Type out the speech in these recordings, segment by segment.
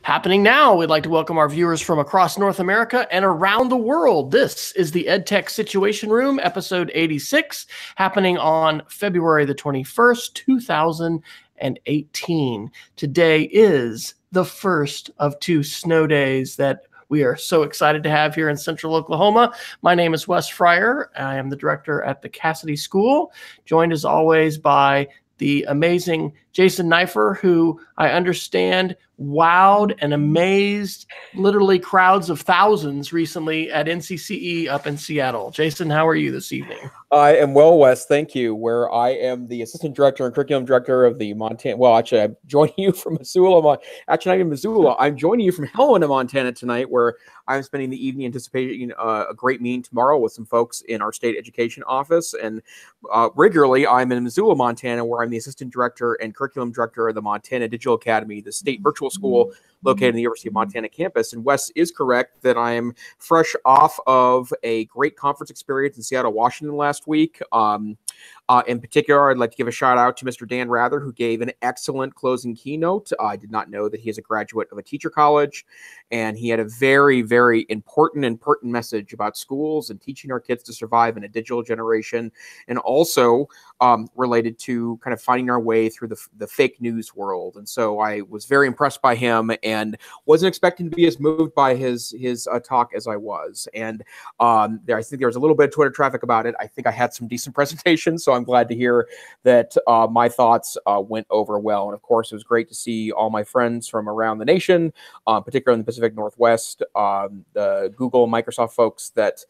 Happening now, we'd like to welcome our viewers from across North America and around the world. This is the EdTech Situation Room, episode 86, happening on February the 21st, 2018. Today is the first of two snow days that we are so excited to have here in Central Oklahoma. My name is Wes Fryer. I am the director at the Cassidy School, joined as always by the amazing Jason Neifer, who I understand wowed and amazed literally crowds of thousands recently at NCCE up in Seattle. Jason, how are you this evening? I am well, Wes. Thank you. Where I am the assistant director and curriculum director of the Montana. Well, actually, I'm joining you from Missoula. Actually, not even Missoula. I'm joining you from Helena, Montana tonight, where I'm spending the evening anticipating a great meeting tomorrow with some folks in our state education office. And regularly, I'm in Missoula, Montana, where I'm the assistant director and curriculum director of the Montana Digital Academy, the state virtual school located in the University of Montana campus. And Wes is correct that I am fresh off of a great conference experience in Seattle, Washington last week. In particular, I'd like to give a shout out to Mr. Dan Rather, who gave an excellent closing keynote. I did not know that he is a graduate of a teacher college, and he had a very, very important and pertinent message about schools and teaching our kids to survive in a digital generation, and also related to kind of finding our way through the fake news world. And so I was very impressed by him and wasn't expecting to be as moved by his talk as I was. And I think there was a little bit of Twitter traffic about it. I think I had some decent presentations, so I'm glad to hear that my thoughts went over well. And of course, it was great to see all my friends from around the nation, particularly in the Pacific Northwest, the Google and Microsoft folks that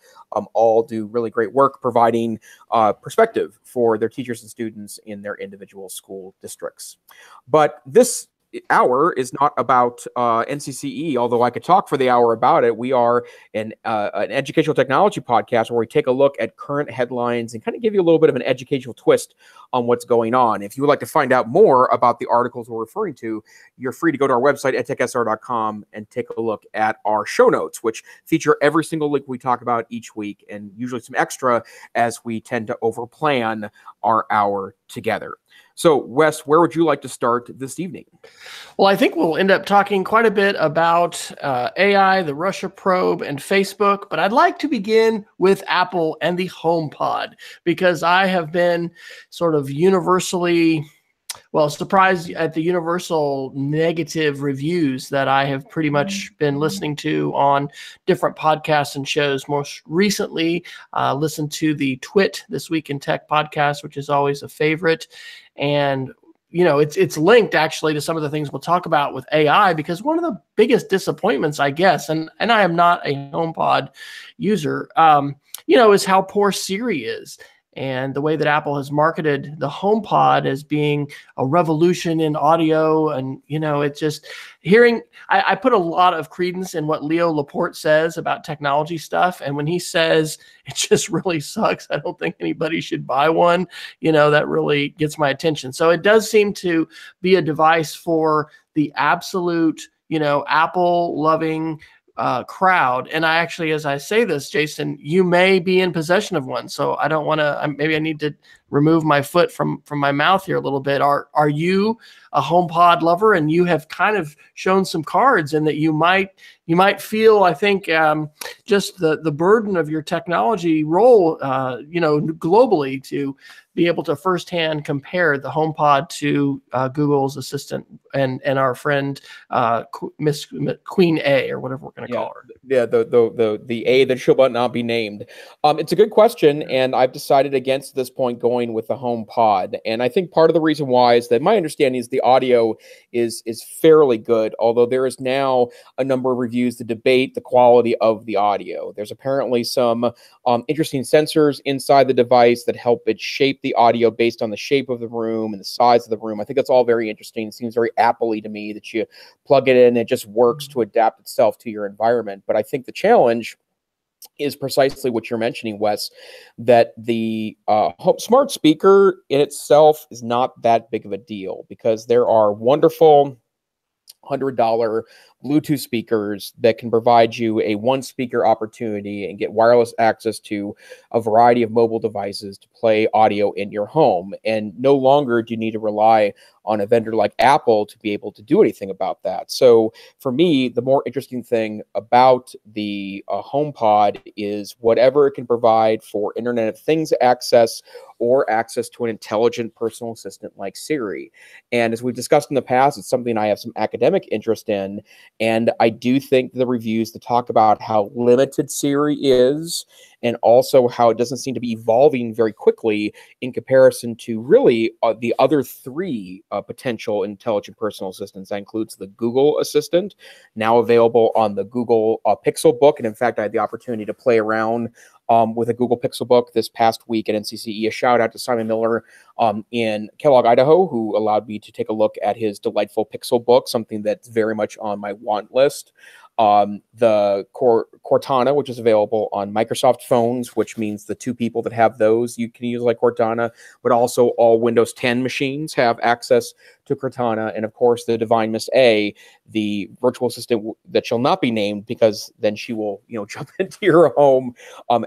all do really great work providing perspective for their teachers and students in their individual school districts. But this hour is not about NCCE, although I could talk for the hour about it. We are an educational technology podcast where we take a look at current headlines and kind of give you a little bit of an educational twist on what's going on. If you would like to find out more about the articles we're referring to, you're free to go to our website, edtechsr.com, and take a look at our show notes, which feature every single link we talk about each week, and usually some extra as we tend to overplan our hour together. So, Wes, where would you like to start this evening? Well, I think we'll end up talking quite a bit about AI, the Russia probe, and Facebook, but I'd like to begin with Apple and the HomePod, because I have been sort of universally, surprised at the universal negative reviews that I have pretty much been listening to on different podcasts and shows. Most recently, listened to the Twit This Week in Tech podcast, which is always a favorite. And it's linked actually to some of the things we'll talk about with AI, because one of the biggest disappointments, I guess, and I am not a HomePod user, is how poor Siri is. And the way that Apple has marketed the HomePod as being a revolution in audio. And, it's just hearing, I put a lot of credence in what Leo Laporte says about technology stuff. And when he says it just really sucks, I don't think anybody should buy one, that really gets my attention. So it does seem to be a device for the absolute, Apple loving crowd. And I actually, as I say this, Jason, you may be in possession of one. So I don't want to, maybe I need to remove my foot from my mouth here a little bit. Are you a HomePod lover? And you have kind of shown some cards and that you might feel, I think, just the burden of your technology role, globally, to be able to firsthand compare the HomePod to Google's Assistant and our friend Miss Queen A, or whatever we're going to call her. Yeah, the A that shall not be named. It's a good question, and I've decided against this point going with the HomePod. And I think part of the reason why is that my understanding is the audio is fairly good, although there is now a number of reviews that debate the quality of the audio. There's apparently some interesting sensors inside the device that help it shape the audio based on the shape of the room and the size of the room. I think that's all very interesting. It seems very Apple-y to me that you plug it in and it just works to adapt itself to your environment. But I think the challenge is precisely what you're mentioning, Wes, that the smart speaker in itself is not that big of a deal, because there are wonderful $100 Bluetooth speakers that can provide you a one speaker opportunity and get wireless access to a variety of mobile devices to play audio in your home. And no longer do you need to rely on a vendor like Apple to be able to do anything about that. So for me, the more interesting thing about the HomePod is whatever it can provide for Internet of Things access or access to an intelligent personal assistant like Siri. And as we've discussed in the past, it's something I have some academic interest in. And I do think the reviews that talk about how limited Siri is and also how it doesn't seem to be evolving very quickly in comparison to really the other three potential intelligent personal assistants. That includes the Google Assistant, now available on the Google Pixel Book. And in fact, I had the opportunity to play around with a Google Pixel Book this past week at NCCE. A shout out to Simon Miller in Kellogg, Idaho, who allowed me to take a look at his delightful Pixel Book, something that's very much on my want list. The Cortana, which is available on Microsoft phones, which means the two people that have those you can use like Cortana, but also all Windows 10 machines have access to Cortana. And of course, the Divine Miss A, the virtual assistant that shall not be named because then she will, jump into your home.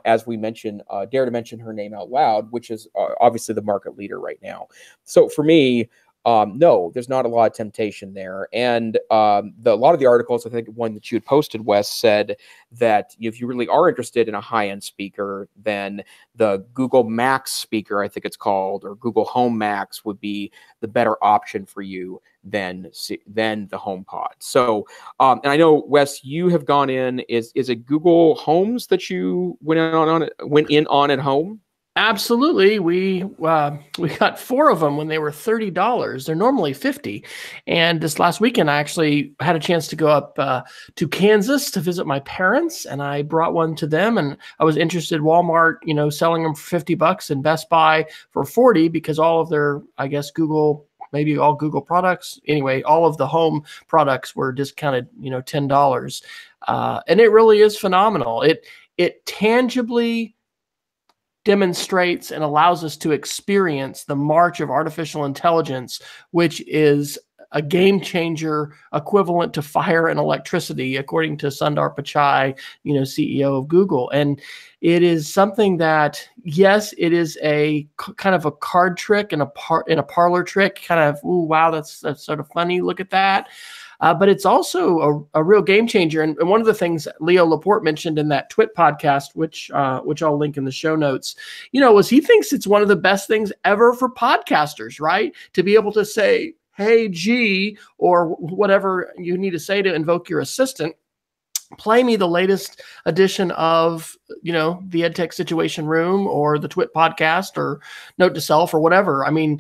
As we mentioned, dare to mention her name out loud, which is obviously the market leader right now. So for me, no, there's not a lot of temptation there. And a lot of the articles, I think one that you had posted, Wes, said that if you really are interested in a high-end speaker, then the Google Max speaker, I think it's called, or Google Home Max would be the better option for you than the HomePod. So, and I know, Wes, you have gone in, is it Google Homes that you went in on at home? Absolutely. We got 4 of them when they were $30. They're normally $50. And this last weekend, I actually had a chance to go up to Kansas to visit my parents, and I brought one to them. And I was interested. Walmart, selling them for $50, and Best Buy for $40 because all of their, I guess, maybe all Google products. Anyway, all of the home products were discounted, $10. And it really is phenomenal. It tangibly demonstrates and allows us to experience the march of artificial intelligence, which is a game changer equivalent to fire and electricity, according to Sundar Pichai, CEO of Google. And it is something that, yes, it is a kind of a card trick and a parlor trick, kind of, ooh, wow, that's sort of funny. Look at that. But it's also a real game changer. And one of the things Leo Laporte mentioned in that Twit podcast, which I'll link in the show notes, was he thinks it's one of the best things ever for podcasters, right? To be able to say, hey, G, or whatever you need to say to invoke your assistant, play me the latest edition of, the EdTech Situation Room or the Twit podcast or Note to Self or whatever. I mean,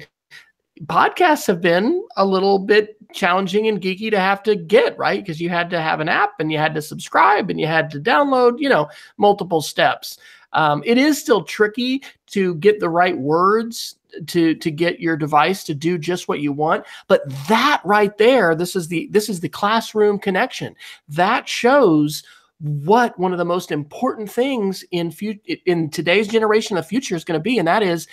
podcasts have been a little bit challenging and geeky to have to get, right? Because you had to have an app and you had to subscribe and you had to download, multiple steps. It is still tricky to get the right words to get your device to do just what you want. But that right there, this is the classroom connection. That shows what one of the most important things in today's generation of the future is going to be, and that is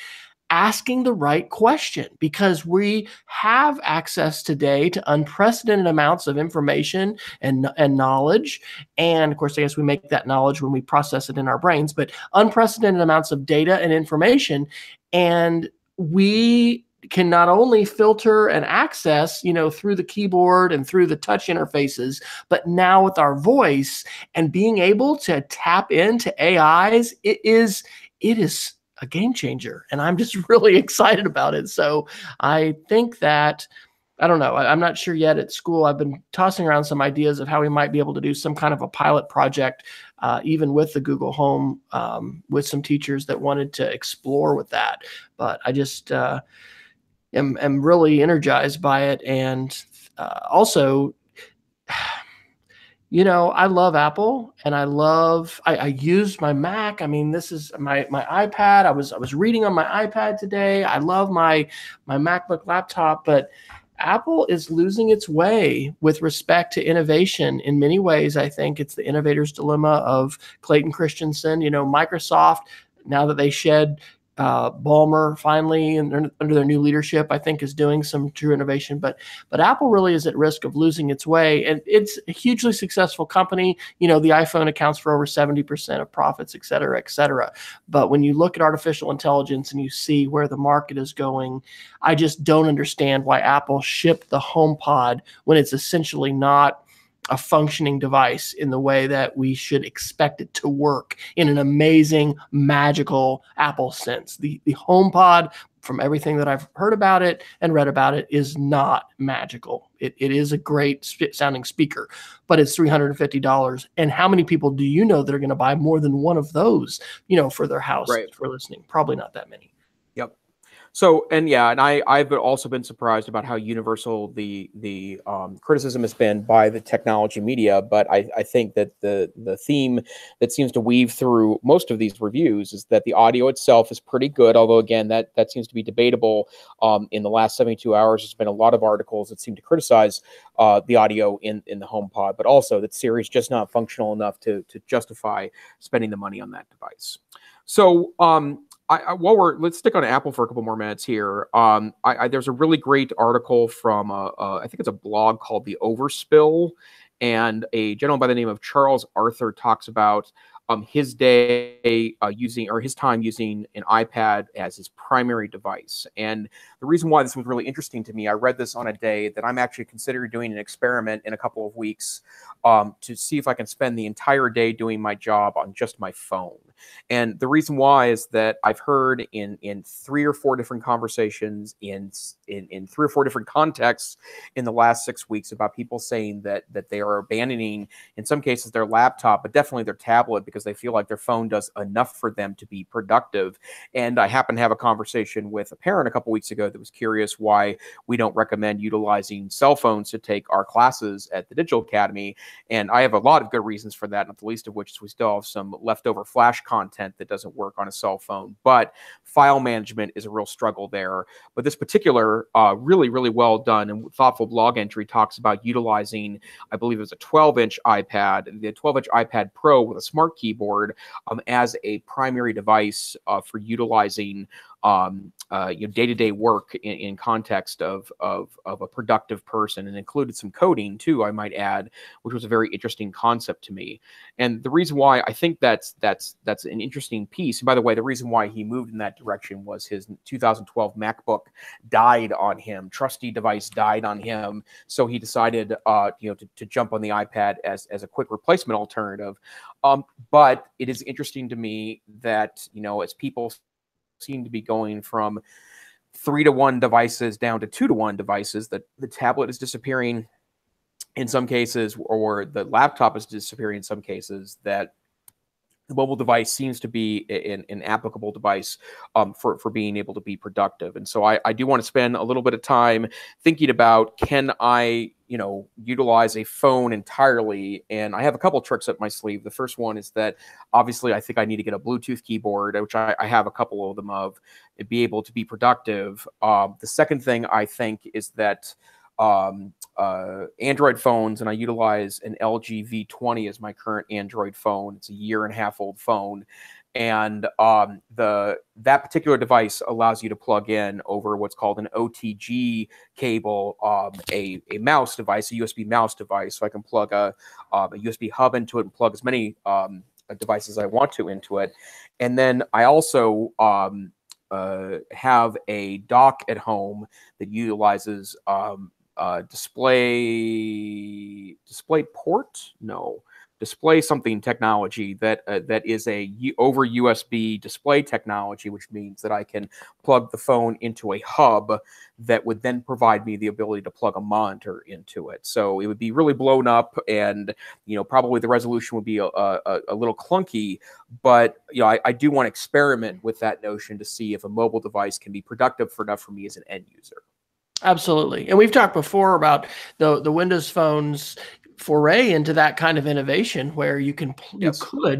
asking the right question, because we have access today to unprecedented amounts of information and knowledge. And of course, I guess we make that knowledge when we process it in our brains, but unprecedented amounts of data and information. And we can not only filter and access, through the keyboard and through the touch interfaces, but now with our voice and being able to tap into AIs, it is a game changer. And I'm just really excited about it. So I think that, I don't know, I'm not sure yet at school. I've been tossing around some ideas of how we might be able to do some kind of a pilot project, even with the Google Home, with some teachers that wanted to explore with that. But I just am really energized by it. And also, I love Apple, and I use my Mac. I mean, this is my iPad. I was reading on my iPad today. I love my MacBook laptop, but Apple is losing its way with respect to innovation in many ways. I think it's the innovator's dilemma of Clayton Christensen. Microsoft, now that they shed Ballmer finally, and under their new leadership, I think is doing some true innovation. But Apple really is at risk of losing its way, and it's a hugely successful company. You know, the iPhone accounts for over 70% of profits, et cetera, et cetera. But when you look at artificial intelligence and you see where the market is going, I just don't understand why Apple shipped the HomePod when it's essentially not a functioning device in the way that we should expect it to work in an amazing, magical Apple sense. The HomePod, from everything that I've heard about it and read about it, is not magical. It is a great sounding speaker, but it's $350. And how many people do you know that are going to buy more than one of those, you know, for their house for listening? Probably not that many. Yep. So, and yeah, and I've also been surprised about how universal the criticism has been by the technology media. But I think that the theme that seems to weave through most of these reviews is that the audio itself is pretty good. Although again, that seems to be debatable. In the last 72 hours, there's been a lot of articles that seem to criticize the audio in the HomePod, but also that Siri's just not functional enough to justify spending the money on that device. So, let's stick on Apple for a couple more minutes here. There's a really great article from I think it's a blog called The Overspill, and a gentleman by the name of Charles Arthur talks about his day his time using an iPad as his primary device. And the reason why this was really interesting to me, I read this on a day that I'm actually considering doing an experiment in a couple of weeks to see if I can spend the entire day doing my job on just my phone. And the reason why is that I've heard in 3 or 4 different conversations in 3 or 4 different contexts in the last 6 weeks about people saying that they are abandoning, in some cases, their laptop, but definitely their tablet, because they feel like their phone does enough for them to be productive. And I happened to have a conversation with a parent a couple weeks ago that was curious why we don't recommend utilizing cell phones to take our classes at the Digital Academy. And I have a lot of good reasons for that, not the least of which is we still have some leftover Flash content that doesn't work on a cell phone. But file management is a real struggle there. But this particular really, really well done and thoughtful blog entry talks about utilizing, I believe it was a 12-inch iPad, the 12-inch iPad Pro with a smart keyboard as a primary device for utilizing day-to-day work in context of a productive person, and included some coding too, I might add, which was a very interesting concept to me. And the reason why I think that's an interesting piece, and by the way, the reason why he moved in that direction was his 2012 MacBook died on him, trusty device died on him, so he decided to jump on the iPad as a quick replacement alternative. But it is interesting to me that, as people seem to be going from 3-to-1 devices down to 2-to-1 devices, that the tablet is disappearing in some cases, or the laptop is disappearing in some cases, that the mobile device seems to be an applicable device for being able to be productive. And so I do want to spend a little bit of time thinking about, can I utilize a phone entirely? And I have a couple tricks up my sleeve. The first one is that obviously I think I need to get a Bluetooth keyboard, which I have a couple of them of, and be able to be productive. The second thing I think is that Android phones, and I utilize an LG V20 as my current Android phone. It's a 1.5-year old phone, and that particular device allows you to plug in over what's called an OTG cable, a mouse device, a USB mouse device. So I can plug a USB hub into it and plug as many devices I want to into it. And then I also have a dock at home that utilizes display something technology that is over USB display technology, which means that I can plug the phone into a hub that would then provide me the ability to plug a monitor into it. So it would be really blown up, and probably the resolution would be a little clunky, but I do want to experiment with that notion to see if a mobile device can be productive enough for me as an end user. Absolutely. And we've talked before about the Windows phone's foray into that kind of innovation, where you could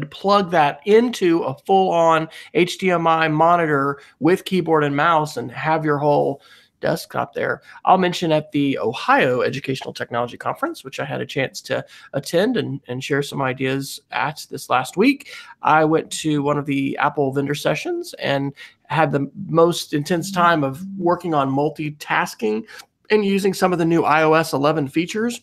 plug that into a full-on HDMI monitor with keyboard and mouse and have your whole desktop there. I'll mention at the Ohio Educational Technology Conference, which I had a chance to attend and share some ideas at this last week, I went to one of the Apple vendor sessions and had the most intense time of working on multitasking and using some of the new iOS 11 features,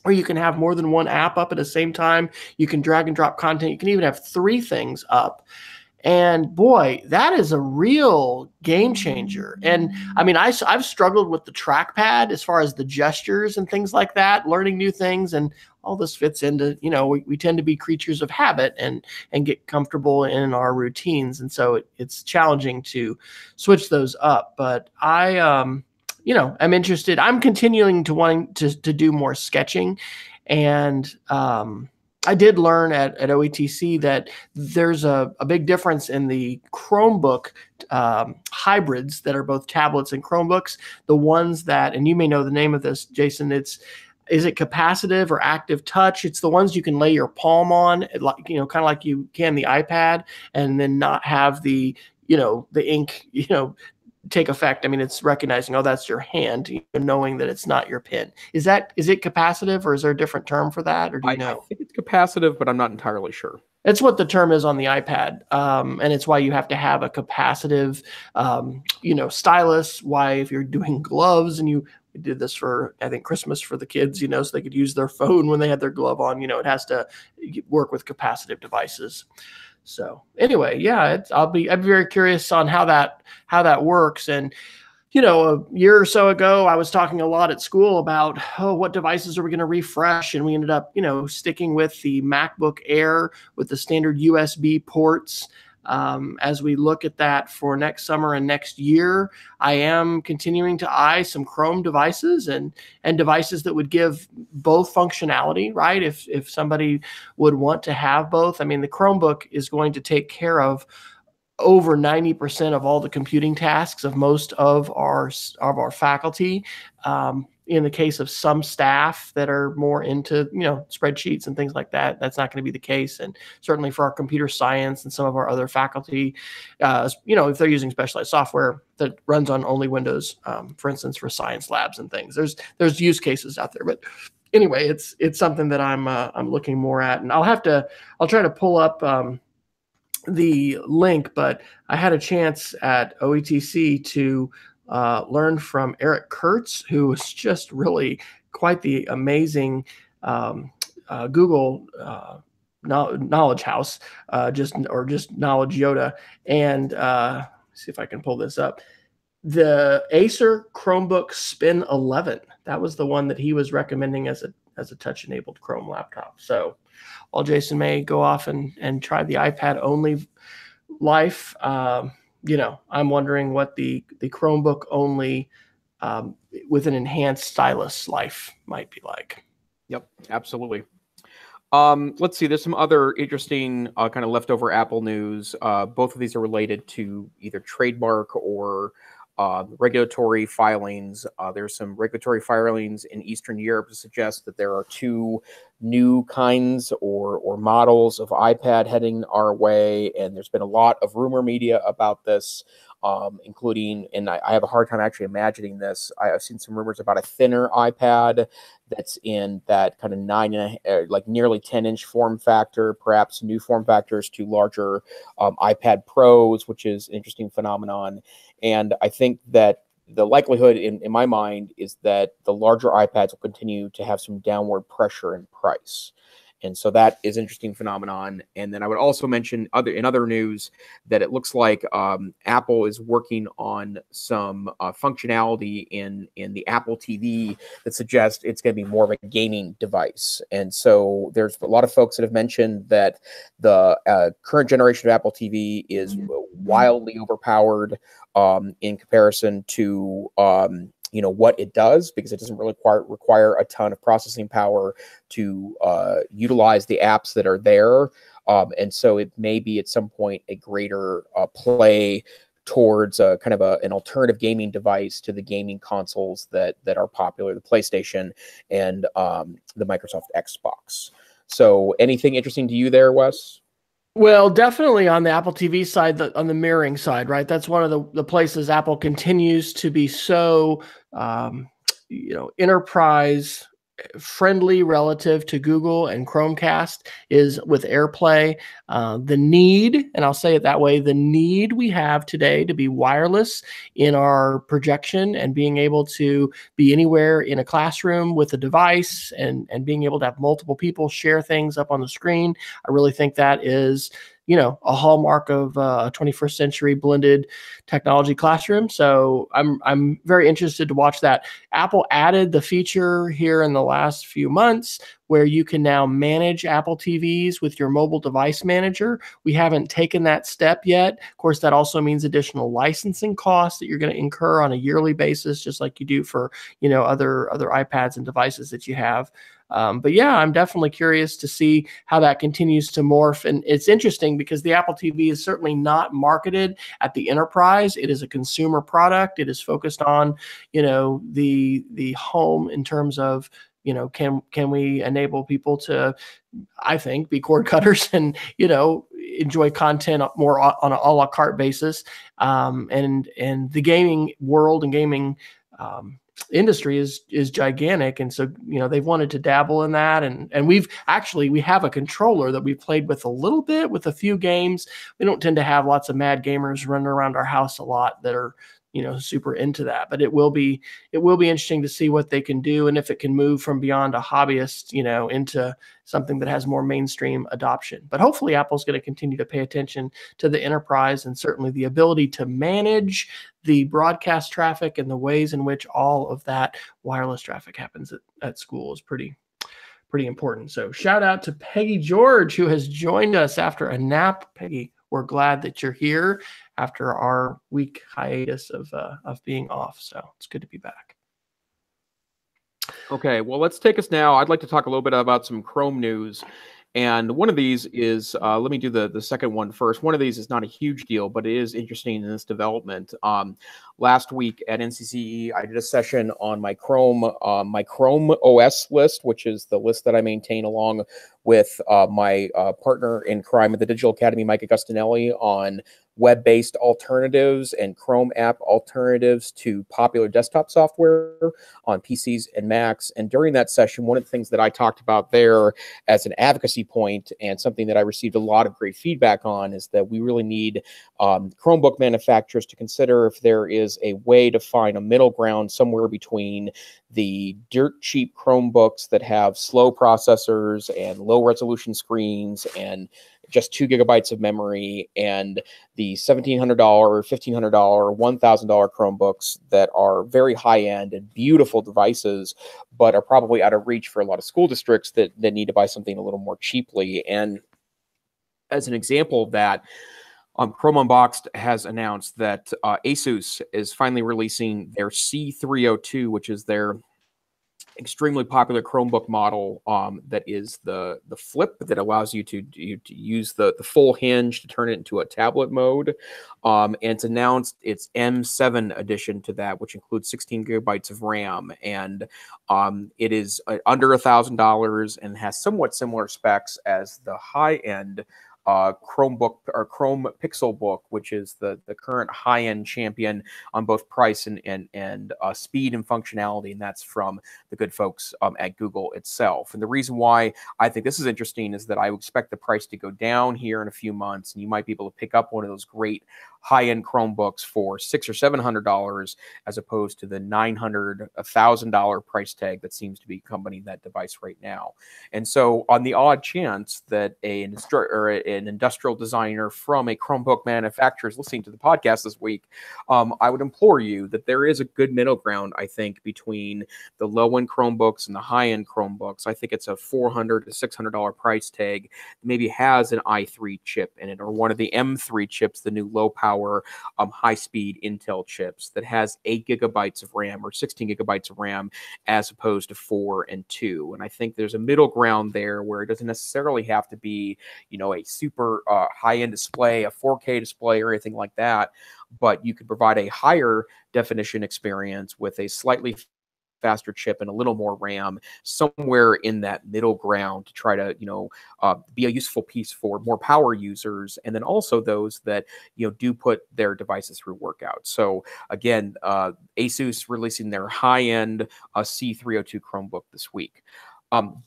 where you can have more than one app up at the same time. You can drag and drop content. You can even have 3 things up. And boy, that is a real game changer. And I mean, I've struggled with the trackpad as far as the gestures and things like that, learning new things. And all this fits into, we tend to be creatures of habit and get comfortable in our routines. And so it's challenging to switch those up. But I'm interested. I'm continuing to wanting to do more sketching. And I did learn at OETC that there's a big difference in the Chromebook hybrids that are both tablets and Chromebooks. The ones that, and you may know the name of this, Jason, is it capacitive or active touch? It's the ones you can lay your palm on, like, kind of like you can the iPad, and then not have the ink, take effect. I mean, it's recognizing, oh, that's your hand, knowing that it's not your pen. Is it capacitive, or is there a different term for that, or do you know? I think it's capacitive, but I'm not entirely sure. It's what the term is on the iPad, and it's why you have to have a capacitive, stylus. Why, if you're doing gloves, and we did this for, I think, Christmas for the kids, so they could use their phone when they had their glove on. It has to work with capacitive devices. So anyway, yeah, I'd be very curious on how that works. And a year or so ago, I was talking a lot at school about, what devices are we going to refresh, and we ended up sticking with the MacBook Air with the standard USB ports. As we look at that for next summer and next year, I am continuing to eye some Chrome devices and devices that would give both functionality, right? If somebody would want to have both. I mean, the Chromebook is going to take care of over 90% of all the computing tasks of most of our faculty. In the case of some staff that are more into, spreadsheets and things like that, that's not going to be the case. And certainly for our computer science and some of our other faculty, if they're using specialized software that runs on only Windows, for instance, for science labs and things, there's use cases out there. But anyway, it's something that I'm looking more at, and I'll try to pull up the link, but I had a chance at OETC to learn from Eric Kurtz, who was just really quite the amazing Google knowledge house, just knowledge Yoda. And see if I can pull this up. The Acer Chromebook Spin 11. That was the one that he was recommending as a touch-enabled Chrome laptop. So while Jason may go off and try the iPad only life, I'm wondering what the Chromebook only with an enhanced stylus life might be like. Yep, absolutely. Let's see. There's some other interesting kind of leftover Apple news. Both of these are related to either trademark or regulatory filings. There's some regulatory filings in Eastern Europe to suggest that there are 2 new kinds or models of iPad heading our way, and there's been a lot of rumor media about this, including, and I have a hard time actually imagining this. I've seen some rumors about a thinner iPad that's in that kind of 9.5, like nearly 10-inch form factor, perhaps new form factors to larger iPad Pros, which is an interesting phenomenon. And I think that the likelihood in my mind is that the larger iPads will continue to have some downward pressure in price. And so that is an interesting phenomenon. And then I would also mention in other news that it looks like Apple is working on some functionality in the Apple TV that suggests it's going to be more of a gaming device. And so there's a lot of folks that have mentioned that the current generation of Apple TV is wildly overpowered in comparison to what it does, because it doesn't really require a ton of processing power to utilize the apps that are there. And so it may be at some point a greater play towards kind of an alternative gaming device to the gaming consoles that are popular, the PlayStation and the Microsoft Xbox. So anything interesting to you there, Wes? Well, definitely on the Apple TV side, on the mirroring side, right? That's one of the places Apple continues to be so, enterprise friendly relative to Google and Chromecast is with AirPlay. The need, and I'll say it that way, the need we have today to be wireless in our projection and being able to be anywhere in a classroom with a device and being able to have multiple people share things up on the screen. I really think that is, a hallmark of a 21st century blended technology classroom. So I'm very interested to watch that. Apple added the feature here in the last few months where you can now manage Apple TVs with your mobile device manager. We haven't taken that step yet. Of course, that also means additional licensing costs that you're going to incur on a yearly basis, just like you do for, other iPads and devices that you have. But yeah, I'm definitely curious to see how that continues to morph. And it's interesting because the Apple TV is certainly not marketed at the enterprise. It is a consumer product. It is focused on, the home in terms of, can we enable people to, I think, be cord cutters and, enjoy content more on an a la carte basis. And the gaming world and gaming industry is gigantic, and so they've wanted to dabble in that, and we have a controller that we played with a little bit with a few games. We don't tend to have lots of mad gamers running around our house a lot that are super into that, but it will be interesting to see what they can do and if it can move from beyond a hobbyist into something that has more mainstream adoption. But hopefully Apple's going to continue to pay attention to the enterprise, and certainly the ability to manage the broadcast traffic and the ways in which all of that wireless traffic happens at school is pretty important. So shout out to Peggy George, who has joined us after a nap. Peggy, we're glad that you're here after our week hiatus of being off. So it's good to be back. Okay, well, let's take us now. I'd like to talk a little bit about some Chrome news. And one of these is, let me do the second one first. One of these is not a huge deal, but it is interesting in this development. Last week at NCCE, I did a session on my Chrome OS list, which is the list that I maintain along with my partner in crime at the Digital Academy, Mike Agustinelli, on web-based alternatives and Chrome app alternatives to popular desktop software on PCs and Macs. And during that session, one of the things that I talked about there as an advocacy point and something that I received a lot of great feedback on is that we really need Chromebook manufacturers to consider if there is a way to find a middle ground somewhere between the dirt cheap Chromebooks that have slow processors and low resolution screens and just 2 gigabytes of memory, and the $1,700, $1,500, $1,000 Chromebooks that are very high-end and beautiful devices, but are probably out of reach for a lot of school districts that need to buy something a little more cheaply. And as an example of that, Chrome Unboxed has announced that Asus is finally releasing their C302, which is their extremely popular Chromebook model that is the flip that allows you to use the full hinge to turn it into a tablet mode. And it's announced its M7 edition to that, which includes 16 gigabytes of RAM. And it is under $1,000 and has somewhat similar specs as the high-end Chromebook or Chrome Pixel Book, which is the current high-end champion on both price and speed and functionality, and that's from the good folks at Google itself. And the reason why I think this is interesting is that I expect the price to go down here in a few months, and you might be able to pick up one of those great high-end Chromebooks for $600 or $700 as opposed to the $900, $1,000 price tag that seems to be accompanying that device right now. And so on the odd chance that an industrial designer from a Chromebook manufacturer is listening to the podcast this week, I would implore you that there is a good middle ground, I think, between the low-end Chromebooks and the high-end Chromebooks. I think it's a $400 to $600 price tag, maybe has an i3 chip in it or one of the M3 chips, the new low-power high-speed Intel chips that has 8 gigabytes of RAM or 16 gigabytes of RAM as opposed to 4 and 2. And I think there's a middle ground there where it doesn't necessarily have to be, a super high-end display, a 4K display or anything like that, but you could provide a higher definition experience with a slightly faster chip and a little more RAM, somewhere in that middle ground to try to, be a useful piece for more power users, and then also those that, do put their devices through workouts. So again, Asus releasing their high-end C302 Chromebook this week.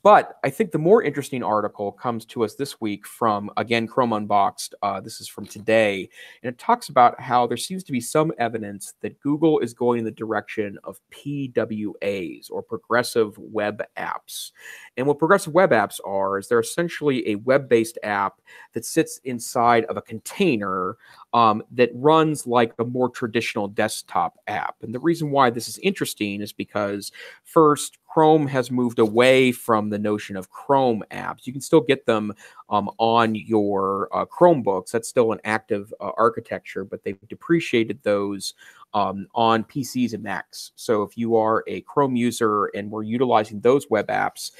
But I think the more interesting article comes to us this week from, again, Chrome Unboxed. This is from today, and it talks about how there seems to be some evidence that Google is going in the direction of PWAs, or progressive web apps. And what progressive web apps are is they're essentially a web-based app that sits inside of a container that runs like a more traditional desktop app. And the reason why this is interesting is because, first, Chrome has moved away from the notion of Chrome apps. You can still get them on your Chromebooks. That's still an active architecture, but they've depreciated those on PCs and Macs. So if you are a Chrome user and we're utilizing those web apps,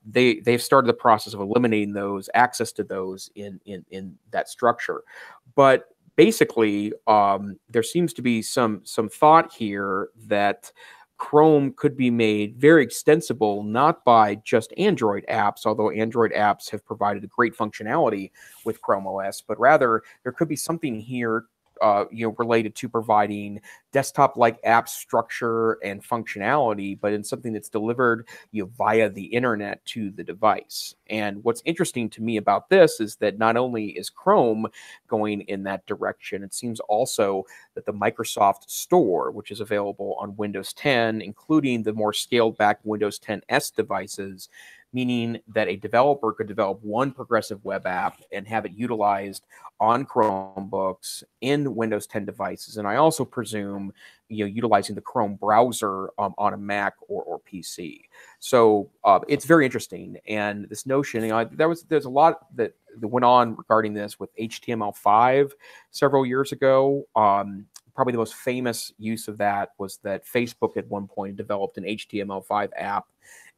they've started the process of eliminating those, access to those in that structure. But basically, there seems to be some thought here that Chrome could be made very extensible, not by just Android apps, although Android apps have provided a great functionality with Chrome OS, but rather there could be something here related to providing desktop-like app structure and functionality, but in something that's delivered via the internet to the device. And what's interesting to me about this is that not only is Chrome going in that direction, it seems also that the Microsoft Store, which is available on Windows 10, including the more scaled-back Windows 10s devices, meaning that a developer could develop one progressive web app and have it utilized on Chromebooks, in Windows 10 devices, and I also presume utilizing the Chrome browser on a Mac or PC. So it's very interesting, and this notion, there's a lot that went on regarding this with HTML5 several years ago. Probably the most famous use of that was that Facebook at one point developed an HTML5 app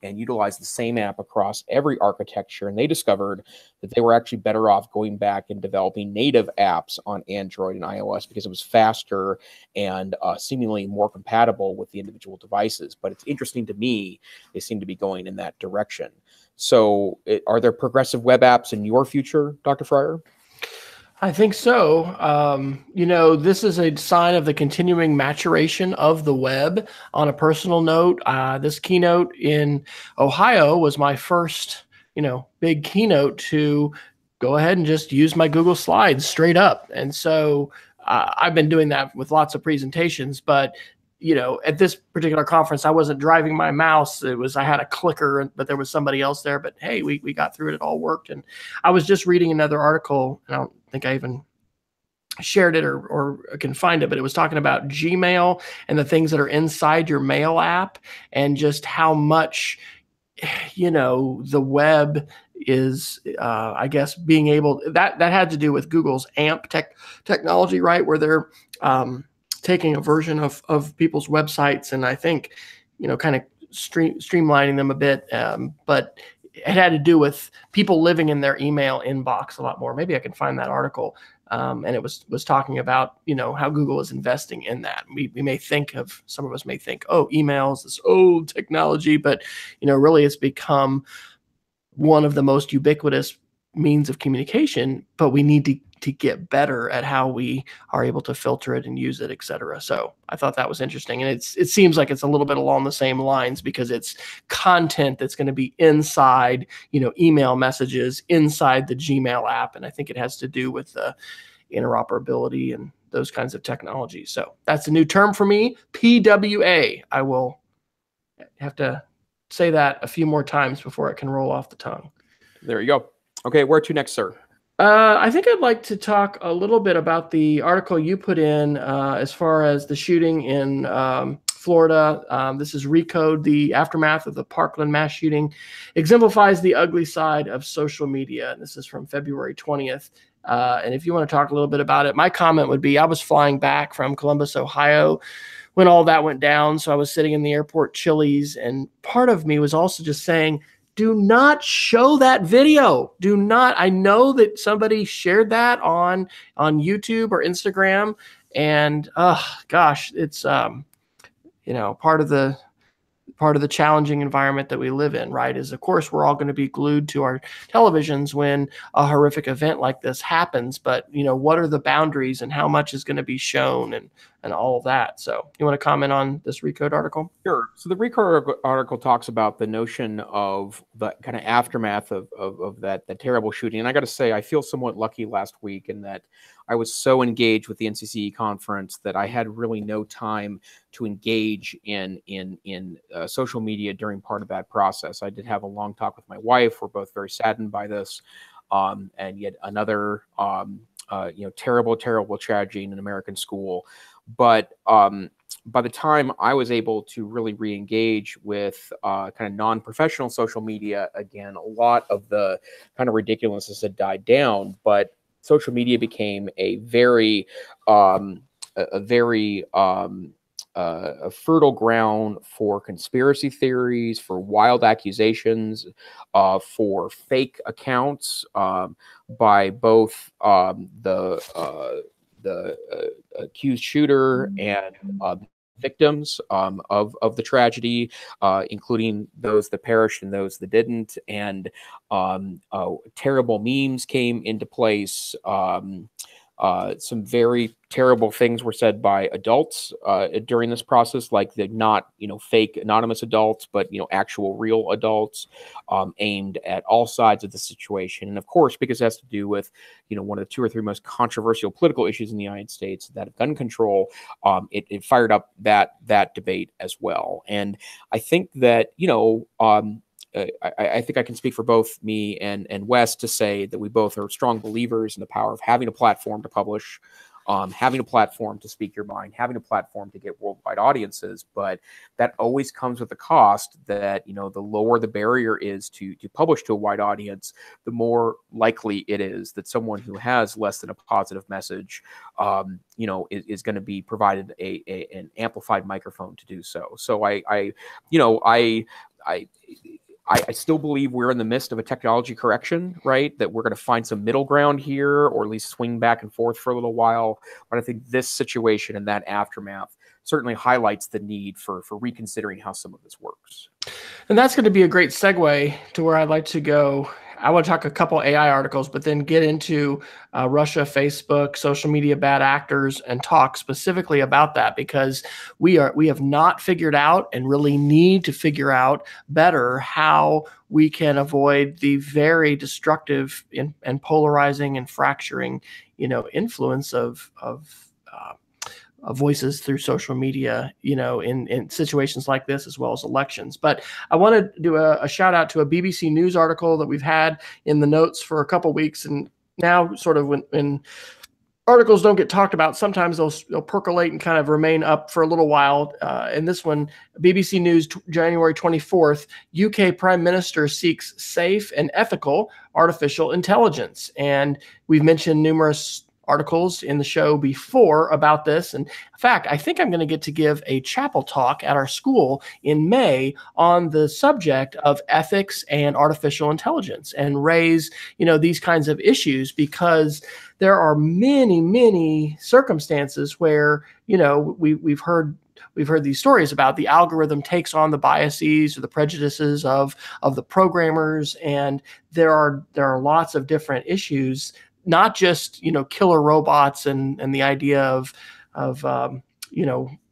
and utilized the same app across every architecture. And they discovered that they were actually better off going back and developing native apps on Android and iOS because it was faster and seemingly more compatible with the individual devices. But it's interesting to me, they seem to be going in that direction. So are there progressive web apps in your future, Dr. Fryer? I think so. This is a sign of the continuing maturation of the web. On a personal note, this keynote in Ohio was my first, big keynote to go ahead and just use my Google Slides straight up. And so I've been doing that with lots of presentations, but at this particular conference, I wasn't driving my mouse. I had a clicker, but there was somebody else there. But hey, we got through it. It all worked. And I was just reading another article, and I don't think I even shared it or can find it, but it was talking about Gmail and the things that are inside your mail app, and just how much, the web is, I guess, being able, that had to do with Google's AMP technology, right? Where they're taking a version of people's websites and I think, kind of streamlining them a bit. But it had to do with people living in their email inbox a lot more. Maybe I can find that article. And it was talking about, how Google is investing in that. Some of us may think, oh, email's this old technology, but, really it's become one of the most ubiquitous means of communication, but we need to get better at how we are able to filter it and use it, et cetera. So I thought that was interesting. And it seems like it's a little bit along the same lines because it's content that's going to be inside, email messages inside the Gmail app. And I think it has to do with the interoperability and those kinds of technologies. So that's a new term for me, PWA. I will have to say that a few more times before it can roll off the tongue. There you go. Okay, where to next, sir? I think I'd like to talk a little bit about the article you put in as far as the shooting in Florida. This is Recode, the aftermath of the Parkland mass shooting, exemplifies the ugly side of social media. And this is from February 20th. And if you want to talk a little bit about it, my comment would be I was flying back from Columbus, Ohio, when all that went down. So I was sitting in the airport Chili's, and part of me was also just saying, do not show that video. Do not. I know that somebody shared that on YouTube or Instagram, and gosh, it's part of the part of the challenging environment that we live in, right? Is of course we're all going to be glued to our televisions when a horrific event like this happens, but what are the boundaries and how much is going to be shown and all of that. So you want to comment on this Recode article? Sure. So the Recode article talks about the notion of the kind of aftermath of that terrible shooting. And I got to say, I feel somewhat lucky last week in that I was so engaged with the NCCE conference that I had really no time to engage in social media during part of that process. I did have a long talk with my wife. We're both very saddened by this, and yet another terrible tragedy in an American school. But by the time I was able to really re-engage with kind of non-professional social media again, a lot of the kind of ridiculousness had died down. But social media became a very fertile ground for conspiracy theories, for wild accusations, for fake accounts by both the accused shooter and victims of the tragedy, including those that perished and those that didn't. And terrible memes came into place. Some very terrible things were said by adults during this process, like the not fake anonymous adults, but actual real adults, aimed at all sides of the situation. And of course, because it has to do with one of the 2 or 3 most controversial political issues in the United States, that of gun control, it fired up that debate as well. And I think that I think I can speak for both me and Wes to say that we both are strong believers in the power of having a platform to publish, having a platform to speak your mind, having a platform to get worldwide audiences. But that always comes with a cost that, the lower the barrier is to publish to a wide audience, the more likely it is that someone who has less than a positive message, is going to be provided an amplified microphone to do so. So I still believe we're in the midst of a technology correction, right? That we're going to find some middle ground here, or at least swing back and forth for a little while. But I think this situation and that aftermath certainly highlights the need for reconsidering how some of this works. And that's going to be a great segue to where I'd like to go. I want to talk a couple AI articles, but then get into Russia, Facebook, social media bad actors, and talk specifically about that, because we have not figured out and really need to figure out better how we can avoid the very destructive and polarizing and fracturing, influence of voices through social media, in situations like this, as well as elections. But I want to do a shout out to a BBC News article that we've had in the notes for a couple weeks. And now sort of when articles don't get talked about, sometimes they'll percolate and kind of remain up for a little while. And this one, BBC News, January 24th, UK Prime Minister seeks safe and ethical artificial intelligence. And we've mentioned numerous articles in the show before about this. And in fact, I think I'm going to get to give a chapel talk at our school in May on the subject of ethics and artificial intelligence, and raise, these kinds of issues, because there are many, many circumstances where, we've heard these stories about the algorithm takes on the biases or the prejudices of the programmers. And there are lots of different issues, not just, killer robots and the idea of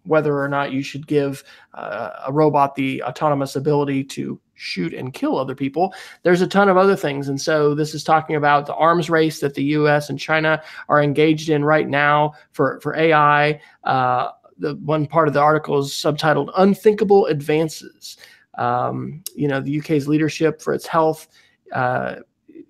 whether or not you should give a robot the autonomous ability to shoot and kill other people. There's a ton of other things. And so this is talking about the arms race that the US and China are engaged in right now for AI. The one part of the article is subtitled Unthinkable Advances. The UK's leadership for its health,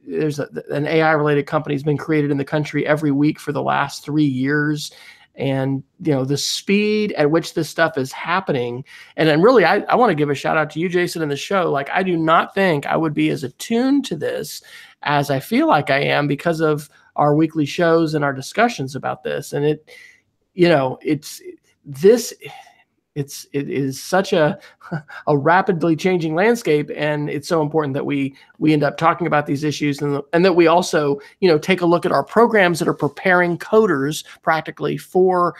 there's an AI-related company has been created in the country every week for the last 3 years. And, the speed at which this stuff is happening. And then really, I want to give a shout out to you, Jason, in the show. Like, I do not think I would be as attuned to this as I feel like I am because of our weekly shows and our discussions about this. And it is such a rapidly changing landscape, and it's so important that we end up talking about these issues, and that we also take a look at our programs that are preparing coders practically for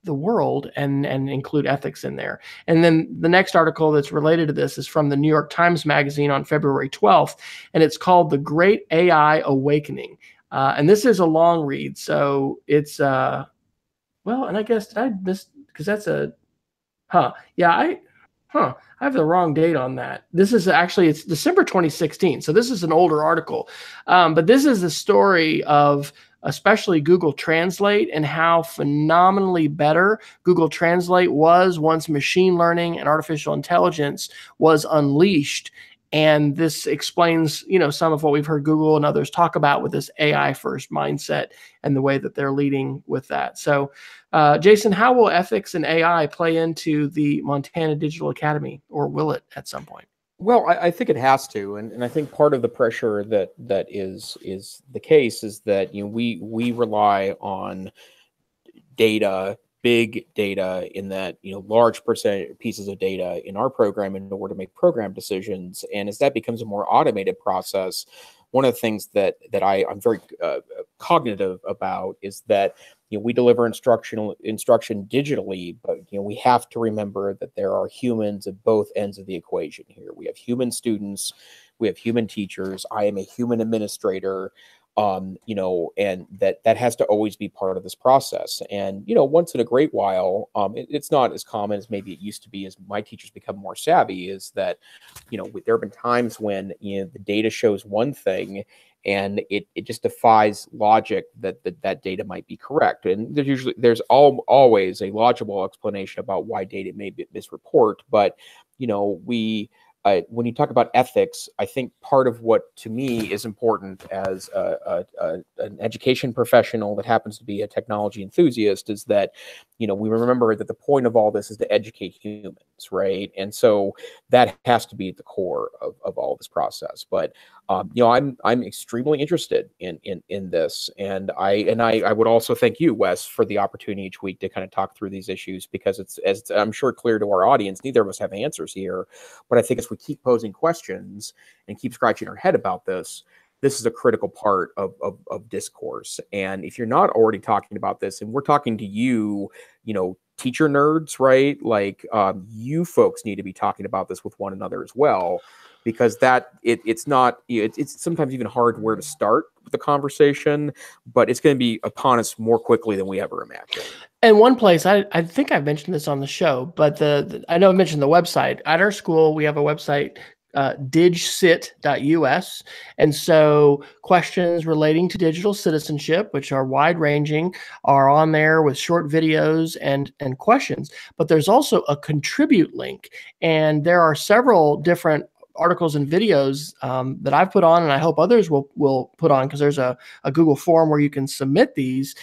the world and include ethics in there. And then the next article that's related to this is from the New York Times Magazine on February 12th, and it's called The Great AI Awakening. And this is a long read, so it's well, and I guess did I miss, because that's a yeah, I have the wrong date on that. This is actually, it's December 2016. So this is an older article. But this is the story of especially Google Translate and how phenomenally better Google Translate was once machine learning and artificial intelligence was unleashed. And this explains, some of what we've heard Google and others talk about with this AI first mindset and the way that they're leading with that. So, Jason, how will ethics and AI play into the Montana Digital Academy, or will it at some point? Well, I think it has to, and I think part of the pressure that is the case is that we rely on data, big data, in that large pieces of data in our program in order to make program decisions. And as that becomes a more automated process, one of the things that I'm very cognitive about is that we deliver instruction digitally, but we have to remember that there are humans at both ends of the equation here. We have human students, we have human teachers. I am a human administrator. And that has to always be part of this process. And, once in a great while, it's not as common as maybe it used to be as my teachers become more savvy, is that, there have been times when, the data shows one thing and it just defies logic that data might be correct. And there's always a logical explanation about why data may misreport. But, when you talk about ethics, I think part of what to me is important as an education professional that happens to be a technology enthusiast is that, we remember that the point of all this is to educate humans, right? And so that has to be at the core of all this process. But I'm extremely interested in this, and I would also thank you, Wes, for the opportunity each week to kind of talk through these issues, because it's, as I'm sure clear to our audience, neither of us have answers here, but I think as we keep posing questions and keep scratching our head about this is a critical part of discourse. And if you're not already talking about this, and we're talking to you, teacher nerds, right? Like you folks need to be talking about this with one another as well, because it's sometimes even hard where to start with the conversation, but it's going to be upon us more quickly than we ever imagined. And one place, I think I've mentioned this on the show, but I know I mentioned the website. At our school, we have a website, digcit.us. And so questions relating to digital citizenship, which are wide ranging, are on there with short videos and questions. But there's also a contribute link. And there are several different articles and videos that I've put on, and I hope others will put on, because there's a Google form where you can submit these,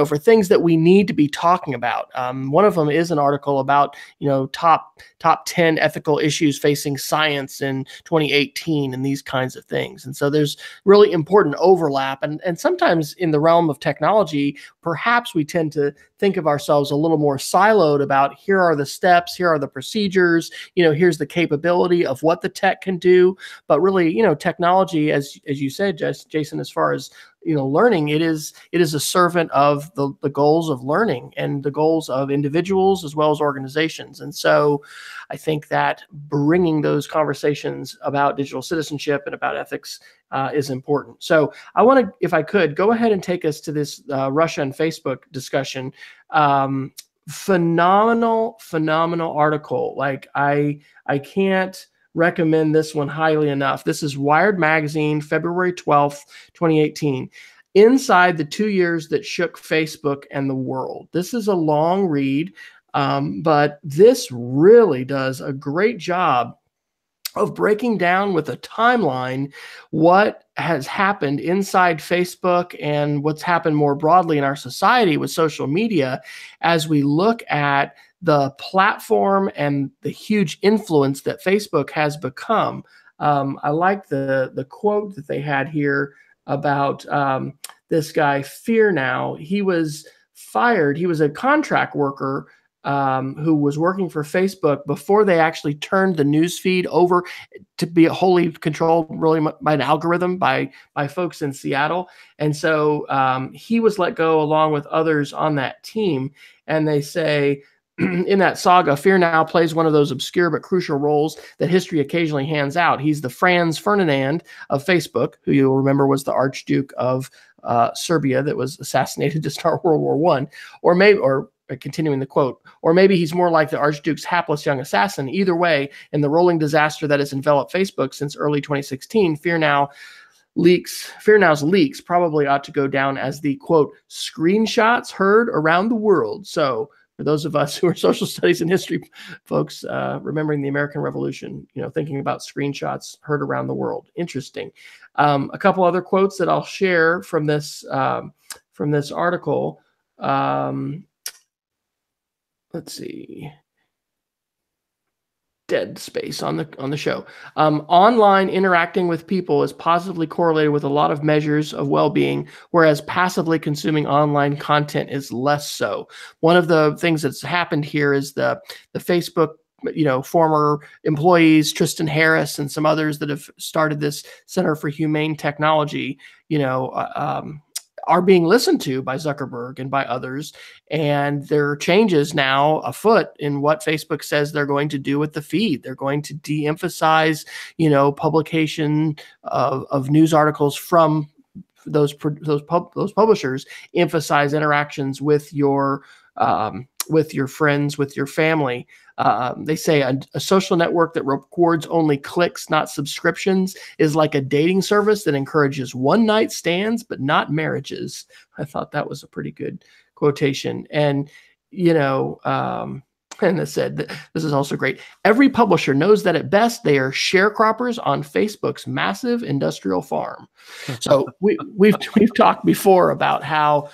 for things that we need to be talking about. One of them is an article about, top 10 ethical issues facing science in 2018 and these kinds of things. And so there's really important overlap. And sometimes in the realm of technology, perhaps we tend to think of ourselves a little more siloed about, here are the steps, here are the procedures, here's the capability of what the tech can do. But really, technology, as you said, Jason, as far as learning, it is a servant of the goals of learning and the goals of individuals as well as organizations. And so I think that bringing those conversations about digital citizenship and about ethics is important. So I want to, if I could, go ahead and take us to this Russia and Facebook discussion. Phenomenal article. Like I can't recommend this one highly enough. This is Wired Magazine, February 12th, 2018. Inside the 2 years that shook Facebook and the world. This is a long read, but this really does a great job of breaking down with a timeline what has happened inside Facebook and what's happened more broadly in our society with social media as we look at the platform and the huge influence that Facebook has become. I like the quote that they had here about this guy, Fear Now. He was fired. He was a contract worker who was working for Facebook before they actually turned the news feed over to be wholly controlled really by an algorithm by folks in Seattle. And so he was let go along with others on that team. And they say, in that saga, Fear now plays one of those obscure but crucial roles that history occasionally hands out. He's the Franz Ferdinand of Facebook, who you'll remember was the Archduke of Serbia that was assassinated to start World War I. Or continuing the quote, or maybe he's more like the Archduke's hapless young assassin. Either way, in the rolling disaster that has enveloped Facebook since early 2016, Fear Now's leaks probably ought to go down as the quote screenshots heard around the world. So for those of us who are social studies and history folks, remembering the American Revolution, thinking about screenshots heard around the world. Interesting. A couple other quotes that I'll share from this article. Let's see. Dead space on the show. Online interacting with people is positively correlated with a lot of measures of well-being, whereas passively consuming online content is less so. One of the things that's happened here is the Facebook, former employees, Tristan Harris and some others that have started this Center for Humane Technology, are being listened to by Zuckerberg and by others. And there are changes now afoot in what Facebook says they're going to do with the feed. They're going to de-emphasize, publication of news articles from those publishers, emphasize interactions with your friends, with your family. They say a social network that records only clicks, not subscriptions, is like a dating service that encourages one-night stands, but not marriages. I thought that was a pretty good quotation. And, and it said, this is also great. Every publisher knows that at best they are sharecroppers on Facebook's massive industrial farm. So we've talked before about how,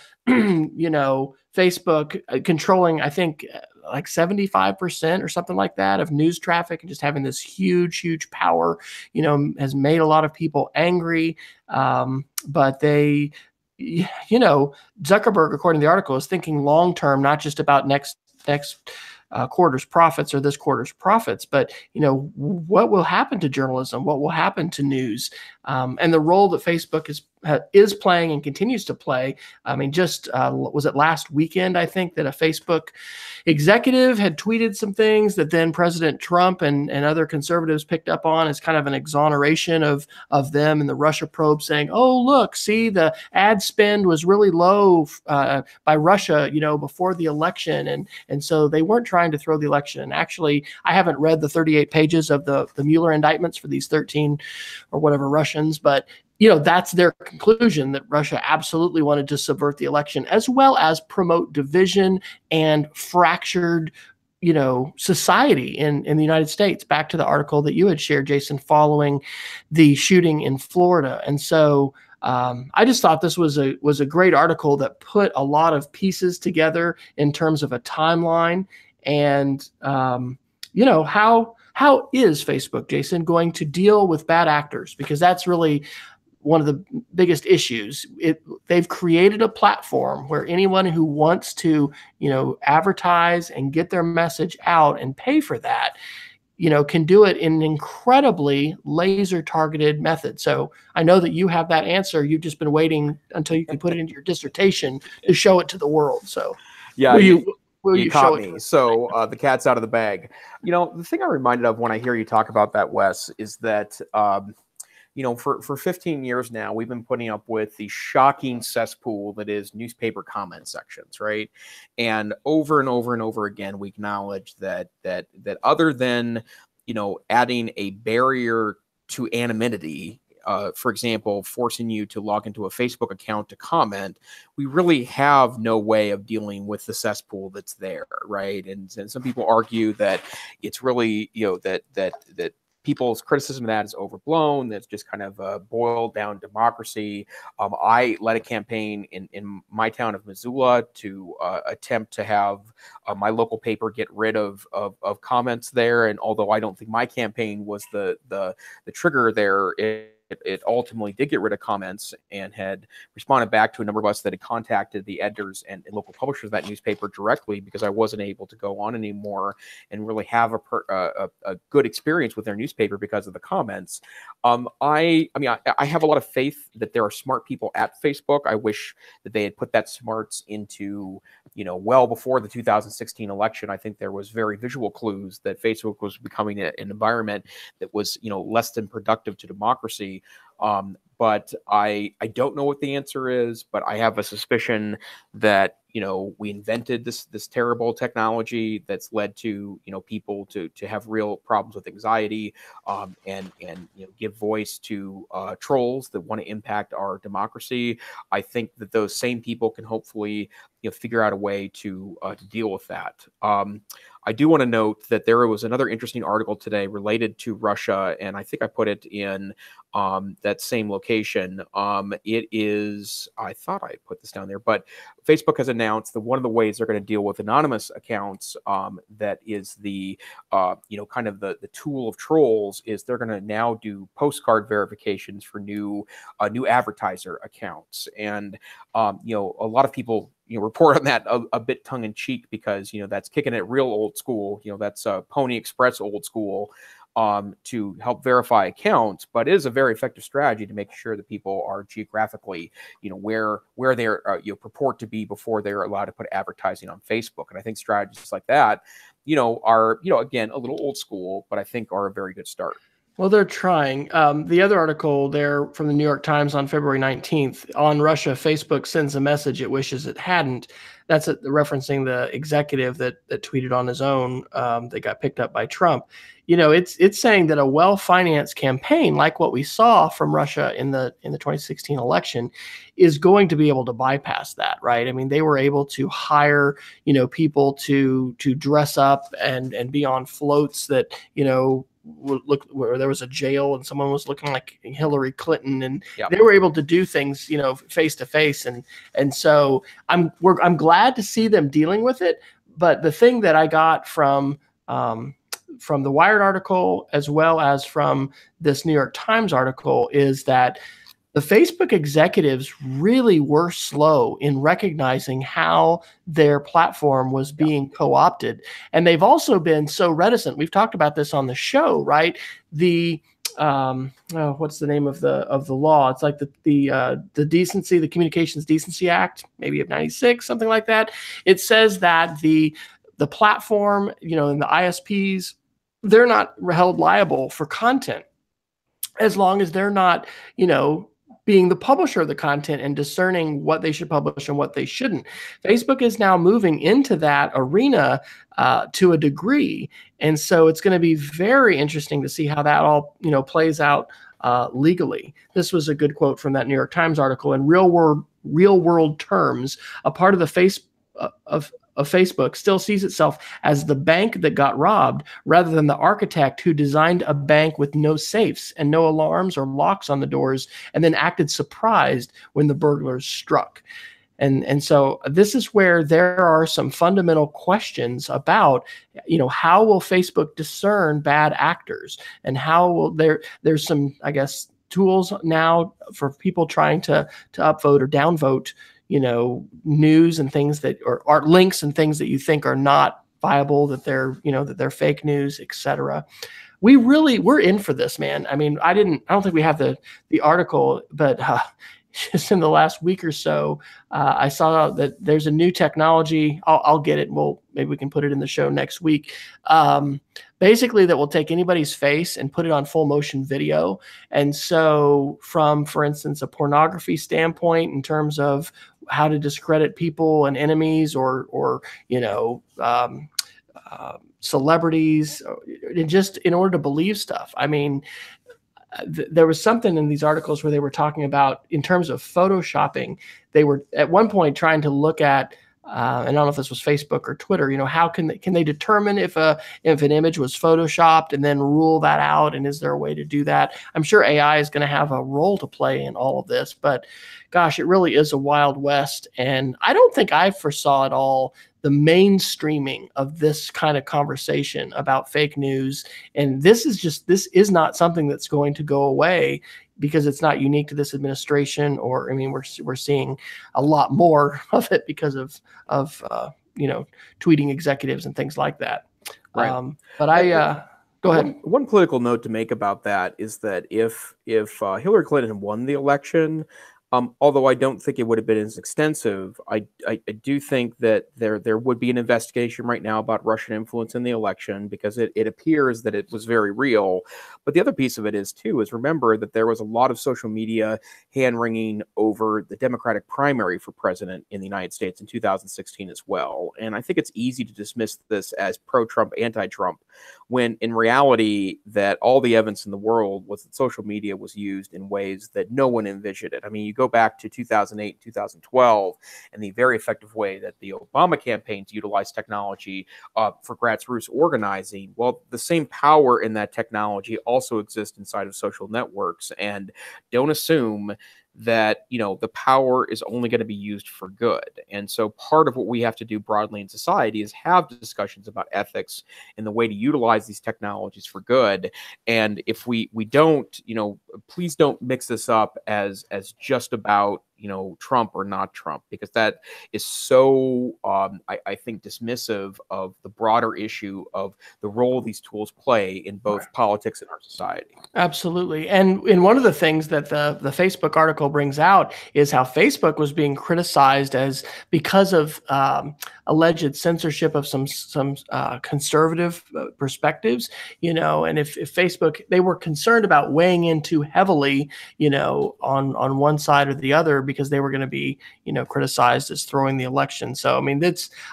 Facebook controlling, I think, like 75% or something like that of news traffic, and just having this huge power, has made a lot of people angry. But they, Zuckerberg, according to the article, is thinking long term, not just about next quarter's profits or this quarter's profits, but what will happen to journalism, what will happen to news, and the role that Facebook is playing and continues to play. I mean, just was it last weekend, I think, that a Facebook executive had tweeted some things that then President Trump and other conservatives picked up on as kind of an exoneration of them in the Russia probe, saying, oh, look, see, the ad spend was really low by Russia, before the election. And so they weren't trying to throw the election. And actually, I haven't read the 38 pages of the Mueller indictments for these 13 or whatever Russians, but that's their conclusion, that Russia absolutely wanted to subvert the election, as well as promote division and fractured, society in the United States. Back to the article that you had shared, Jason, following the shooting in Florida. And so I just thought this was a great article that put a lot of pieces together in terms of a timeline. And, how is Facebook, Jason, going to deal with bad actors? Because that's really one of the biggest issues. They've created a platform where anyone who wants to, advertise and get their message out and pay for that, can do it in an incredibly laser targeted method. So I know that you have that answer. You've just been waiting until you can put it into your dissertation to show it to the world. So yeah, will you caught me. So the cat's out of the bag. The thing I'm reminded of when I hear you talk about that, Wes, is that for 15 years now, we've been putting up with the shocking cesspool that is newspaper comment sections, right? And over and over again, we acknowledge that other than, adding a barrier to anonymity, for example, forcing you to log into a Facebook account to comment, we really have no way of dealing with the cesspool that's there, right? And some people argue that it's really, that people's criticism of that is overblown. That's just kind of a boiled down democracy. I led a campaign in my town of Missoula to attempt to have my local paper get rid of comments there. And although I don't think my campaign was the trigger there, it ultimately did get rid of comments and had responded back to a number of us that had contacted the editors and local publishers of that newspaper directly, because I wasn't able to go on anymore and really have a good experience with their newspaper because of the comments. I have a lot of faith that there are smart people at Facebook. I wish that they had put that smarts into, well before the 2016 election. I think there was very visual clues that Facebook was becoming an environment that was, less than productive to democracy. But I don't know what the answer is, but I have a suspicion that, we invented this terrible technology that's led to, people to have real problems with anxiety, and give voice to trolls that want to impact our democracy. I think that those same people can hopefully, figure out a way to deal with that. I do want to note that there was another interesting article today related to Russia, and I think I put it in that same location. It is, I thought I put this down there, but Facebook has announced that one of the ways they're going to deal with anonymous accounts, that is the, kind of the tool of trolls, is they're going to now do postcard verifications for new advertiser accounts. And, a lot of people, report on that a bit tongue in cheek, because, that's kicking it real old school. That's Pony Express old school, to help verify accounts, but it is a very effective strategy to make sure that people are geographically, where they're, purport to be before they're allowed to put advertising on Facebook. And I think strategies like that, are, again, a little old school, but I think are a very good start. Well, they're trying. The other article there from the New York Times on February 19th, on Russia, Facebook sends a message it wishes it hadn't. That's referencing the executive that tweeted on his own, that got picked up by Trump. It's saying that a well-financed campaign like what we saw from Russia in the 2016 election is going to be able to bypass that, right? I mean, they were able to hire, people to dress up and be on floats that, look where there was a jail and someone was looking like Hillary Clinton, and they were able to do things, face to face. And so I'm glad to see them dealing with it. But the thing that I got from the Wired article, as well as from this New York Times article, is that the Facebook executives really were slow in recognizing how their platform was being co-opted. And they've also been so reticent. We've talked about this on the show, right? The what's the name of the law? It's like the Communications Decency Act, maybe of '96, something like that. It says that the platform, and the ISPs, they're not held liable for content as long as they're not, being the publisher of the content and discerning what they should publish and what they shouldn't. Facebook is now moving into that arena to a degree. And so it's going to be very interesting to see how that all, plays out legally. This was a good quote from that New York Times article. In real world terms, a part of the Facebook still sees itself as the bank that got robbed, rather than the architect who designed a bank with no safes and no alarms or locks on the doors, and then acted surprised when the burglars struck. And so this is where there are some fundamental questions about, how will Facebook discern bad actors, and how will there's some, I guess, tools now for people trying to upvote or downvote, news and things that are links and things that you think are not viable, that they're fake news, etc. We're in for this, man. I mean, I don't think we have the article, but just in the last week or so, I saw that there's a new technology. I'll get it. Maybe we can put it in the show next week. Basically, that will take anybody's face and put it on full motion video. And so from, for instance, a pornography standpoint, in terms of how to discredit people and enemies, or celebrities, just in order to believe stuff. I mean, there was something in these articles where they were talking about, in terms of photoshopping, they were at one point trying to look at, and I don't know if this was Facebook or Twitter, how can they determine if an image was photoshopped and then rule that out? And is there a way to do that? I'm sure AI is going to have a role to play in all of this, but gosh, it really is a wild west. And I don't think I foresaw at all the mainstreaming of this kind of conversation about fake news. And this is not something that's going to go away, because it's not unique to this administration. Or, I mean, we're seeing a lot more of it because of tweeting executives and things like that. Right. But go ahead. One political note to make about that is that if Hillary Clinton won the election, although I don't think it would have been as extensive, I do think that there would be an investigation right now about Russian influence in the election, because it appears that it was very real. But the other piece of it is remember that there was a lot of social media hand-wringing over the Democratic primary for president in the United States in 2016 as well. And I think it's easy to dismiss this as pro-Trump, anti-Trump, when in reality that all the evidence in the world was that social media was used in ways that no one envisioned it. I mean, you go back to 2008, 2012, and the very effective way that the Obama campaigns utilized technology for grassroots organizing. Well, the same power in that technology also exists inside of social networks. And don't assume that the power is only going to be used for good. And so part of what we have to do broadly in society is have discussions about ethics and the way to utilize these technologies for good. And if we don't, please don't mix this up as just about Trump or not Trump, because that is so I think dismissive of the broader issue of the role these tools play in both politics and our society. Absolutely. And one of the things that the Facebook article brings out is how Facebook was being criticized as because of alleged censorship of some conservative perspectives, and if Facebook, they were concerned about weighing in too heavily, on one side or the other, because they were going to be, criticized as throwing the election. So, I mean,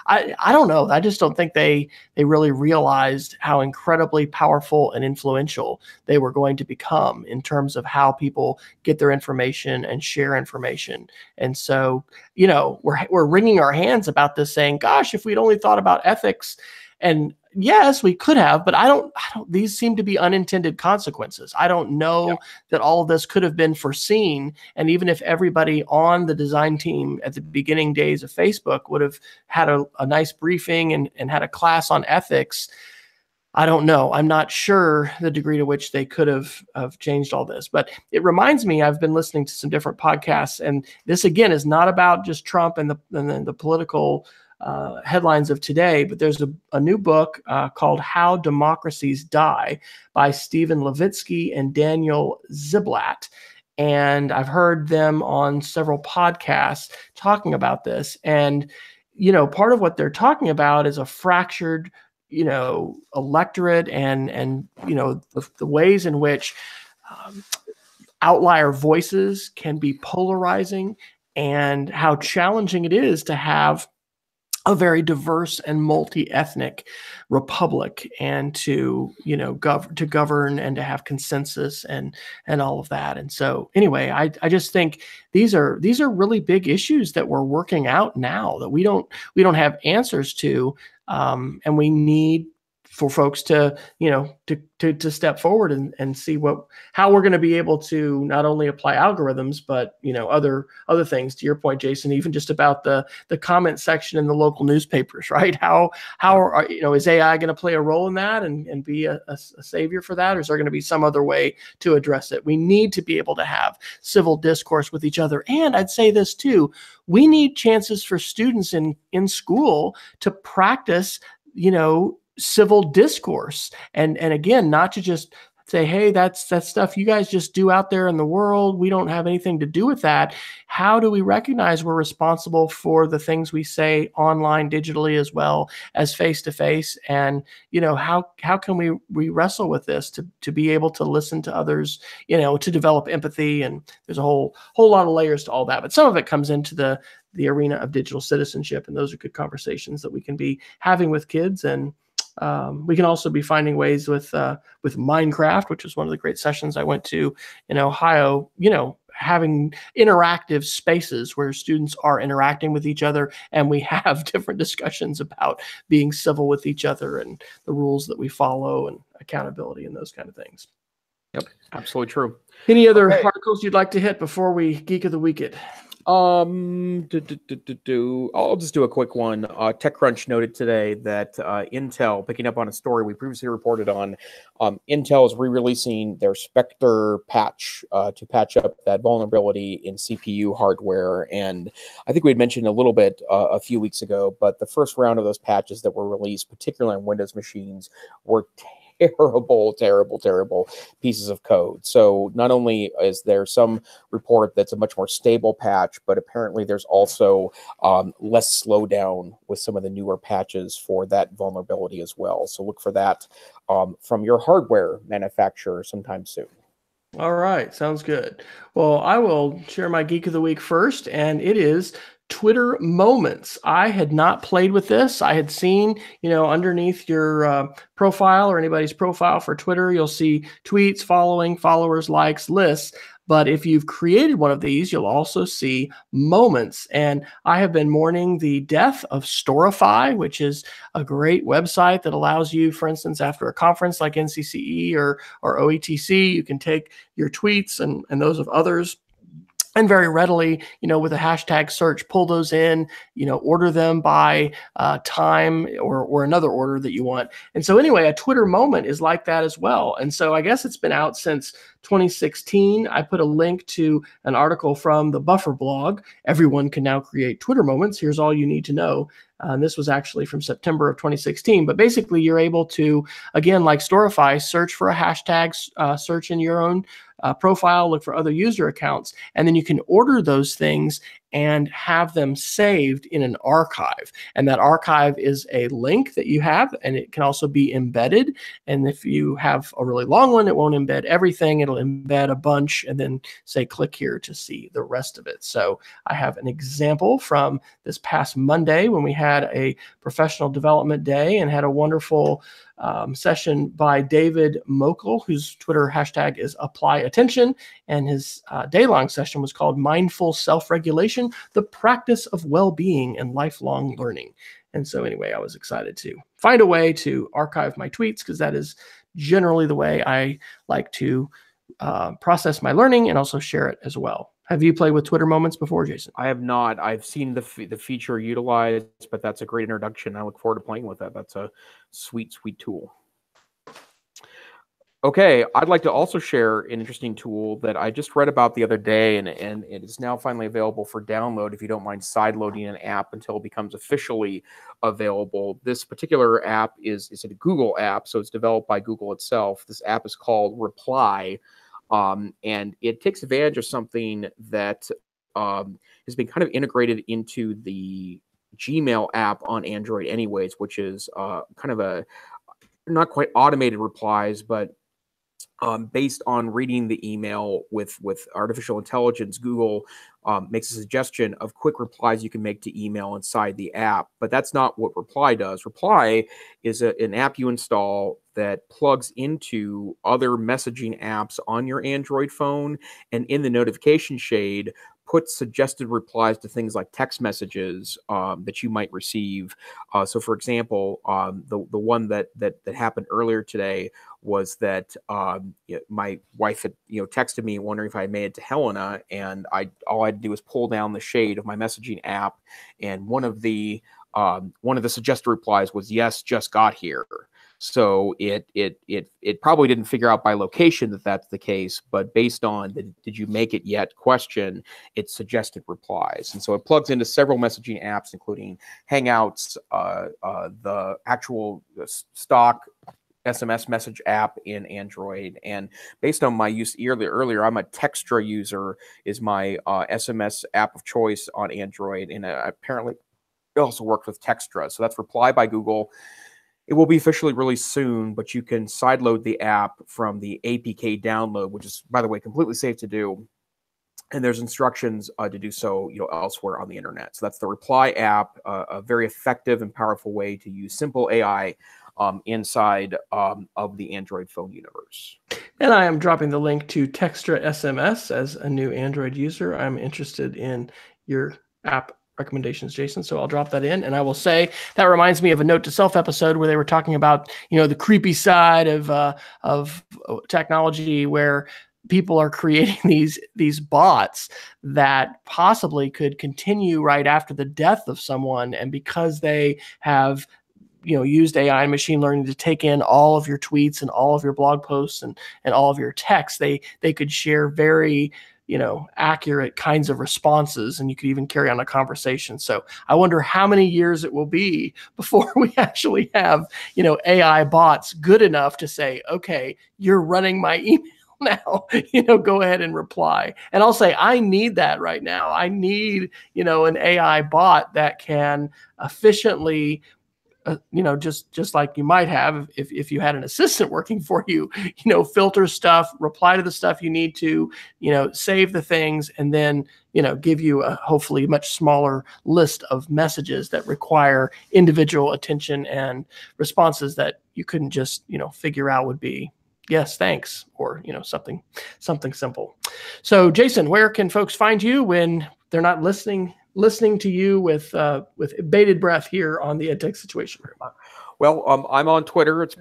I don't know. I just don't think they really realized how incredibly powerful and influential they were going to become in terms of how people get their information and share information. And so, we're wringing our hands about this, saying, gosh, if we'd only thought about ethics. And yes, we could have, but I don't, these seem to be unintended consequences. I don't know that all of this could have been foreseen. And even if everybody on the design team at the beginning days of Facebook would have had a nice briefing and had a class on ethics, I don't know. I'm not sure the degree to which they could have changed all this. But it reminds me, I've been listening to some different podcasts, and this again is not about just Trump and the political headlines of today, but there's a new book called How Democracies Die by Stephen Levitsky and Daniel Ziblatt. And I've heard them on several podcasts talking about this. And, part of what they're talking about is a fractured, electorate and the ways in which outlier voices can be polarizing, and how challenging it is to have a very diverse and multi-ethnic republic, and to govern and to have consensus and all of that. And so anyway, I just think these are really big issues that we're working out now that we don't have answers to, and we need for folks to to step forward and see how we're going to be able to not only apply algorithms, but other things. To your point, Jason, even just about the comment section in the local newspapers, right? How are, is AI going to play a role in that and be a savior for that, or is there going to be some other way to address it? We need to be able to have civil discourse with each other, and I'd say this too: we need chances for students in school to practice, civil discourse. And again, not to just say, hey, that's stuff you guys just do out there in the world. We don't have anything to do with that. How do we recognize we're responsible for the things we say online, digitally, as well as face-to-face? And, how can we wrestle with this to be able to listen to others, to develop empathy? And there's a whole lot of layers to all that. But some of it comes into the arena of digital citizenship. And those are good conversations that we can be having with kids. And we can also be finding ways with Minecraft, which was one of the great sessions I went to in Ohio, having interactive spaces where students are interacting with each other, and we have different discussions about being civil with each other and the rules that we follow and accountability and those kind of things. Yep, absolutely true. Any other articles you'd like to hit before we Geek of the Week it? I'll just do a quick one. TechCrunch noted today that Intel, picking up on a story we previously reported on, Intel is re-releasing their Spectre patch to patch up that vulnerability in CPU hardware. And I think we had mentioned a little bit a few weeks ago, but the first round of those patches that were released, particularly on Windows machines, were terrible pieces of code. So not only is there some report that's a much more stable patch, but apparently there's also less slowdown with some of the newer patches for that vulnerability as well. So look for that from your hardware manufacturer sometime soon. All right, sounds good. Well, I will share my Geek of the Week first, and it is Twitter Moments. I had not played with this. I had seen, underneath your profile or anybody's profile for Twitter, you'll see tweets, following, followers, likes, lists. But if you've created one of these, you'll also see moments. And I have been mourning the death of Storify, which is a great website that allows you, for instance, after a conference like NCCE or OETC, you can take your tweets and those of others and very readily, with a hashtag search, pull those in, order them by time or another order that you want. And so anyway, a Twitter moment is like that as well. And so I guess it's been out since 2016. I put a link to an article from the Buffer blog. Everyone can now create Twitter moments. Here's all you need to know. And this was actually from September of 2016. But basically, you're able to, again, like Storify, search for a hashtag, search in your own profile, look for other user accounts, and then you can order those things and have them saved in an archive. And that archive is a link that you have, and it can also be embedded. And if you have a really long one, it won't embed everything. It'll embed a bunch and then say, click here to see the rest of it. So I have an example from this past Monday when we had a professional development day and had a wonderful session by David Mokel, whose Twitter hashtag is Apply Attention. And his day-long session was called Mindful Self-Regulation, the Practice of Well-Being and Lifelong Learning. And so anyway, I was excited to find a way to archive my tweets because that is generally the way I like to process my learning and also share it as well. Have you played with Twitter Moments before, Jason? I have not. I've seen the feature utilized, but that's a great introduction. I look forward to playing with that. That's a sweet tool. Okay, I'd like to also share an interesting tool that I just read about the other day, and it is now finally available for download if you don't mind sideloading an app until it becomes officially available. This particular app is a Google app, so it's developed by Google itself. This app is called Reply, and it takes advantage of something that has been kind of integrated into the Gmail app on Android anyways, which is kind of a not quite automated replies, but based on reading the email with artificial intelligence. Google makes a suggestion of quick replies you can make to email inside the app, but that's not what Reply does. Reply is an app you install that plugs into other messaging apps on your Android phone, and in the notification shade puts suggested replies to things like text messages that you might receive. So, for example, the one that happened earlier today was that my wife had texted me wondering if I made it to Helena, and all I had to do was pull down the shade of my messaging app, and one of the suggested replies was, "Yes, just got here." So it probably didn't figure out by location that that's the case, but based on the "did you make it yet" question, it suggested replies. And so it plugs into several messaging apps, including Hangouts, the actual stock SMS message app in Android. And based on my use earlier, I'm a Textra user, is my SMS app of choice on Android, and apparently it also works with Textra. So that's Reply by Google. It will be officially released soon, but you can sideload the app from the APK download, which is, by the way, completely safe to do. And there's instructions to do so, elsewhere on the internet. So that's the Reply app, a very effective and powerful way to use simple AI inside of the Android phone universe. And I am dropping the link to Textra SMS as a new Android user. I'm interested in your app recommendations, Jason. So I'll drop that in, and I will say that reminds me of a Note to Self episode where they were talking about, the creepy side of technology, where people are creating these bots that possibly could continue right after the death of someone, and because they have used AI and machine learning to take in all of your tweets and all of your blog posts and all of your texts, they could share very accurate kinds of responses, and you could even carry on a conversation. So I wonder how many years it will be before we actually have AI bots good enough to say, okay, you're running my email now, go ahead and reply. And I'll say, I need that right now. I need, an AI bot that can efficiently, just like you might have if you had an assistant working for you, filter stuff, reply to the stuff you need to, save the things, and then, give you a hopefully much smaller list of messages that require individual attention and responses that you couldn't just, figure out would be yes, thanks, or something simple. So Jason, where can folks find you when they're not listening to you with bated breath here on the EdTech Situation Room? Well, I'm on Twitter. It's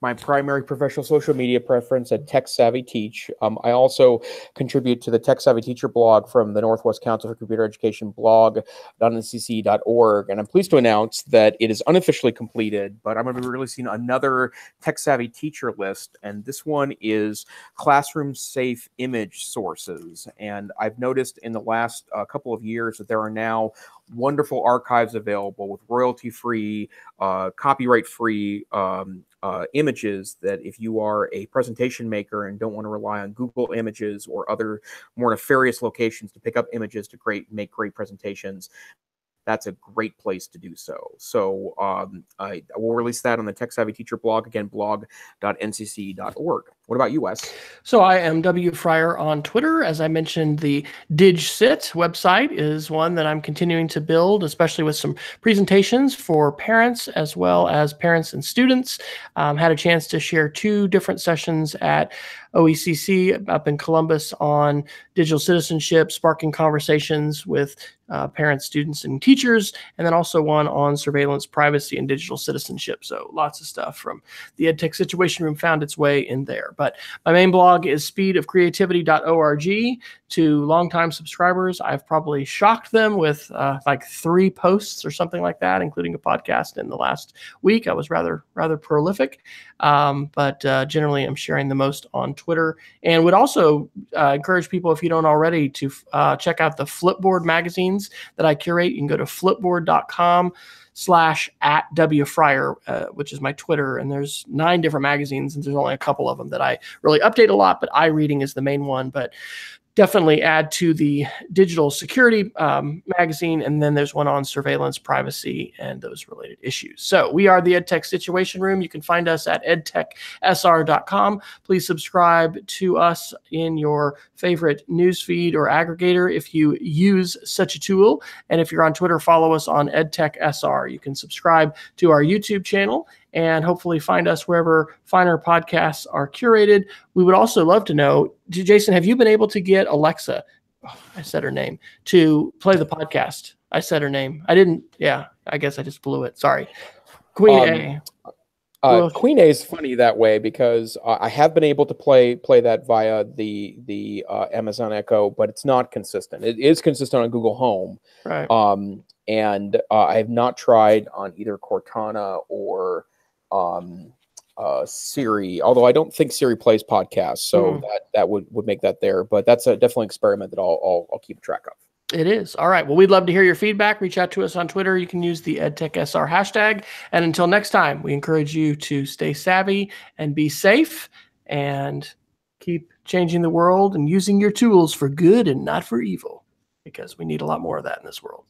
my primary professional social media preference at Tech Savvy Teach. I also contribute to the Tech Savvy Teacher blog from the Northwest Council for Computer Education blog.ncc.org. And I'm pleased to announce that it is unofficially completed, but I'm going to be releasing another Tech Savvy Teacher list. And this one is classroom safe image sources. And I've noticed in the last couple of years that there are now wonderful archives available with royalty-free, copyright-free images that if you are a presentation maker and don't want to rely on Google Images or other more nefarious locations to pick up images to make great presentations, that's a great place to do so. So I will release that on the Tech Savvy Teacher blog, again, blog.ncc.org. What about you, Wes? So I am W. Fryer on Twitter. As I mentioned, the DigSit website is one that I'm continuing to build, especially with some presentations for parents as well as parents and students. Had a chance to share 2 different sessions at OECC up in Columbus on digital citizenship, sparking conversations with parents, students, and teachers, and then also one on surveillance, privacy, and digital citizenship. So lots of stuff from the EdTech Situation Room found its way in there. But my main blog is speedofcreativity.org. To longtime subscribers, I've probably shocked them with like 3 posts or something like that, including a podcast in the last week. I was rather prolific, but generally I'm sharing the most on Twitter, and would also encourage people, if you don't already, to check out the Flipboard magazines that I curate. You can go to flipboard.com/@WFryer, which is my Twitter, and there's 9 different magazines, and there's only a couple of them that I really update a lot, but iReading is the main one. But definitely add to the digital security magazine, and then there's one on surveillance, privacy, and those related issues. So we are the EdTech Situation Room. You can find us at edtechsr.com. Please subscribe to us in your favorite newsfeed or aggregator if you use such a tool. And if you're on Twitter, follow us on EdTechSR. You can subscribe to our YouTube channel and hopefully find us wherever finer podcasts are curated. We would also love to know, Jason, have you been able to get Alexa, I said her name, to play the podcast? I said her name. I didn't, yeah, I guess I just blew it. Sorry. Queen A. Queen A is funny that way because I have been able to play that via the Amazon Echo, but it's not consistent. It is consistent on Google Home. Right. And I have not tried on either Cortana or Siri, although I don't think Siri plays podcasts, so that would make that there. But that's definitely an experiment that I'll keep track of. It is. All right. Well, we'd love to hear your feedback. Reach out to us on Twitter. You can use the EdTechSR hashtag. And until next time, we encourage you to stay savvy and be safe and keep changing the world and using your tools for good and not for evil, because we need a lot more of that in this world.